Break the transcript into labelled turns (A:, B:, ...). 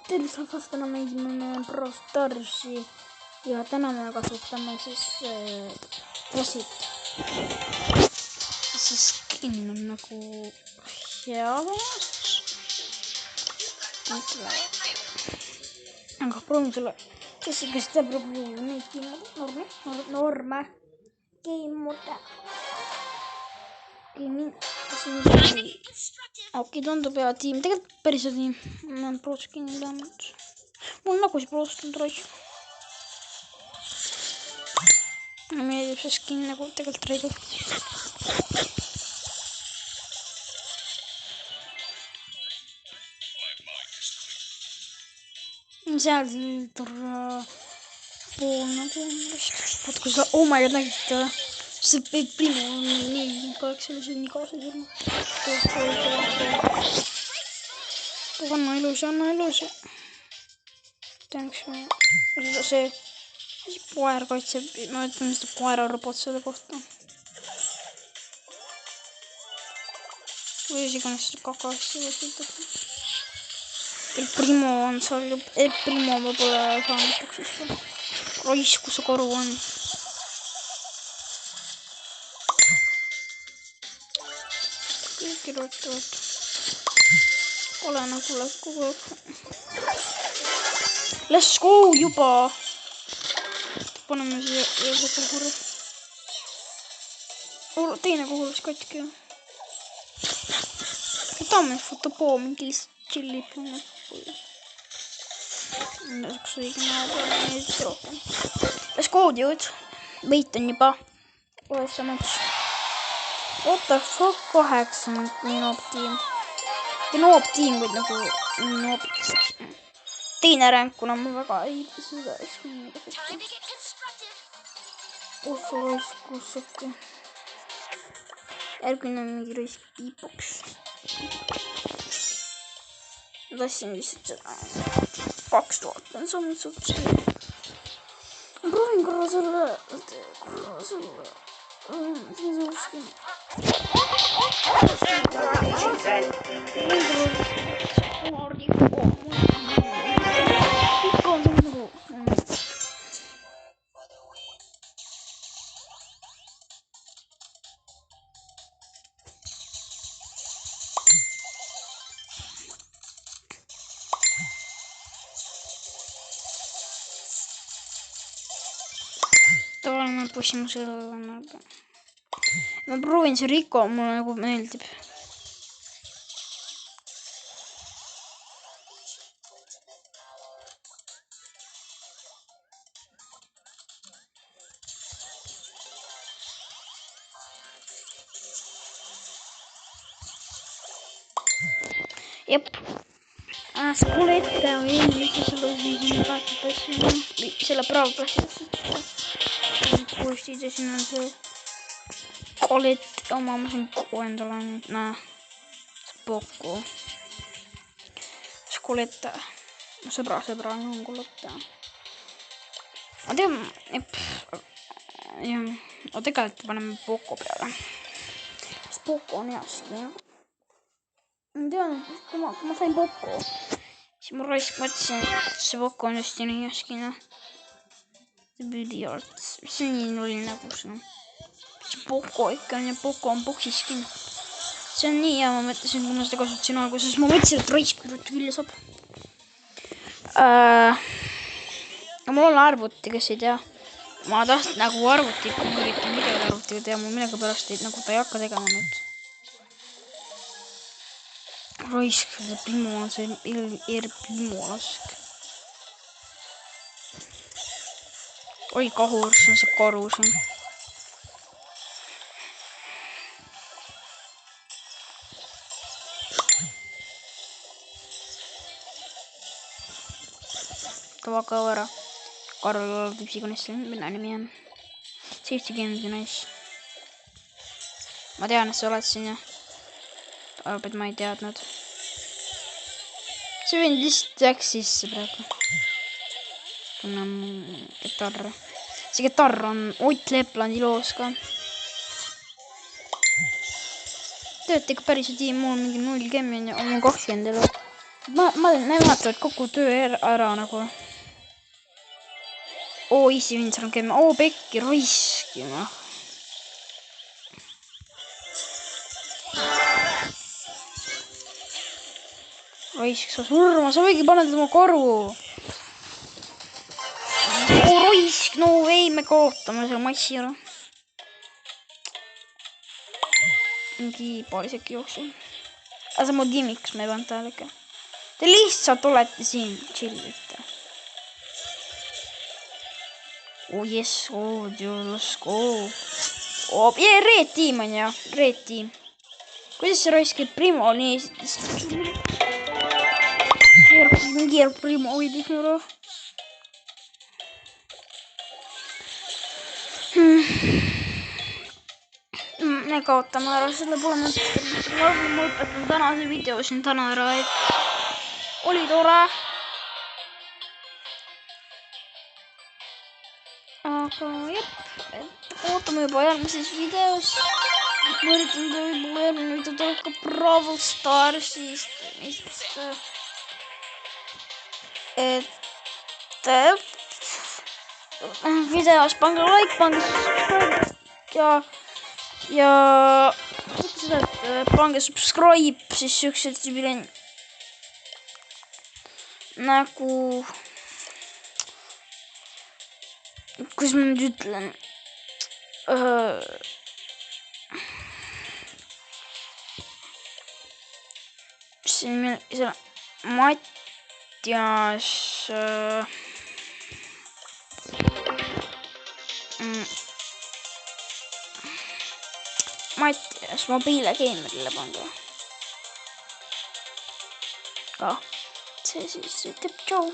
A: tervist rahvast, täna mängime Brawl Starsi ja täna me kasutame siis Rosit. See skin on nagu hea aga proovin sulle, kes teeb neid norme okei, tundub hea tiim, tegelikult päris hea tiim. Ma olen pro-skin'i läinud. Mul nagu see pro-skin roisk. Mulle meeldib see skin nagu tegelikult reidult. Seal pool nagu vaat kui sa, oh my god, nägite või? See Primo on nii kaheks sellised nii kaasa surnud. Anna ilusi. Tänks see koer kaitseb, ma ütlen seda koerarobot selle kohta. Või esiganes seda kakassi võtab. El Primo on seal ju, El Primo ma pole saanud taksist. Raisk, kus see koru on. Kõik rutavad. Ole nagu läheb kogu aeg. Let's go juba. Paneme siia kuhuri. Teine kuhuris katki. Võtame fotopoo mingi lihtsalt chillib. Näiteks õige näo peale meeldib rohkem. Let's go dude. Võit on juba. Oessa match. What the fuck, 8 nii noob tiim. Ja noob tiim, kuid nagu noobiks. Teine ränk, kuna ma väga ei seda esminiga võtta. Roiskus äkki. Järgmine on mingi roisk piipoks. Ma tassin lihtsalt seda 2000 on saanud suhtes. Ma proovin korra selle. Siis uuskin. Tavaline pushime selle. Ma proovin see Rico, mulle nagu meeldib. Jep. See pole ette on selle praegu päästis. Kuulsite, siin on see Colette oma, ma siin endale nüüd, näe, see Poco. See Colette, sõbra on Colette. Ma tean, jah, tegelikult paneme Poco peale. See Poco on hea skin. Ma tean, kui ma sain Poco, siis ma raisk mõtlesin, et see Poco on just nii hea skin. See on nii null nagu see. See Poco ikka on ja Poco on boksiskin. See on nii hea, ma mõtlesin, kui ma seda kasutasin alguses. Ma mõtlesin, et raisk külje saab. Mul on arvuti, kes ei tea. Ma tahtsin nagu arvuti, kui ma üritan videod arvutiga teha. Mul millega pärast nagu ta ei hakka tegema nüüd. Raisk, see Primo on see Primo lask. Oi, kahur, see on see karu siin. Kõva ära. Karl tüüpsi konesse, minna nimi on. Safety game, nice. Ma tean, et sa oled siin ja. Arvab, et ma ei teadnud. See võin lihtsalt läks sisse praegu. Tunnen gitarr. See gitarr on Ott Leplandi loos ka. Tööte ikka päris tiim, mul on mingi 0 gemmi ja mul 20 elu. Nemad vaatavad kogu töö ära nagu. Oo, easy wins on käima. Oo, pekki raiskima. Raisk, sa surma, sa võigi paned oma korvu. Oo, raisk, no ei, me kaotame selle massi ära. Mingi paariseki jooksul. Aga see mu gimmiks, me ei pannud tähele ikka. Te lihtsalt olete siin, chillite. Oh yes, oh let's go. Oh, yeah, red team on ja, red team. Kuidas see raiskib Primo nii keerab Primo hoidis muru. Me kaotame ära, selle pole mõtet. Ma lõpetan tänase video siin täna ära, et oli tore. Aga jep, ootame juba järgmises videos. Ma üritan võib-olla järgmine video tuleb ka Brawl Starsist. Videos pange like, pange subscribe ja seda, et pange subscribe, siis siuksed nagu, kuidas ma nüüd ütlen, siin meil selle Mattias mobiile gamerile pange ka. See siis ütleb tšau.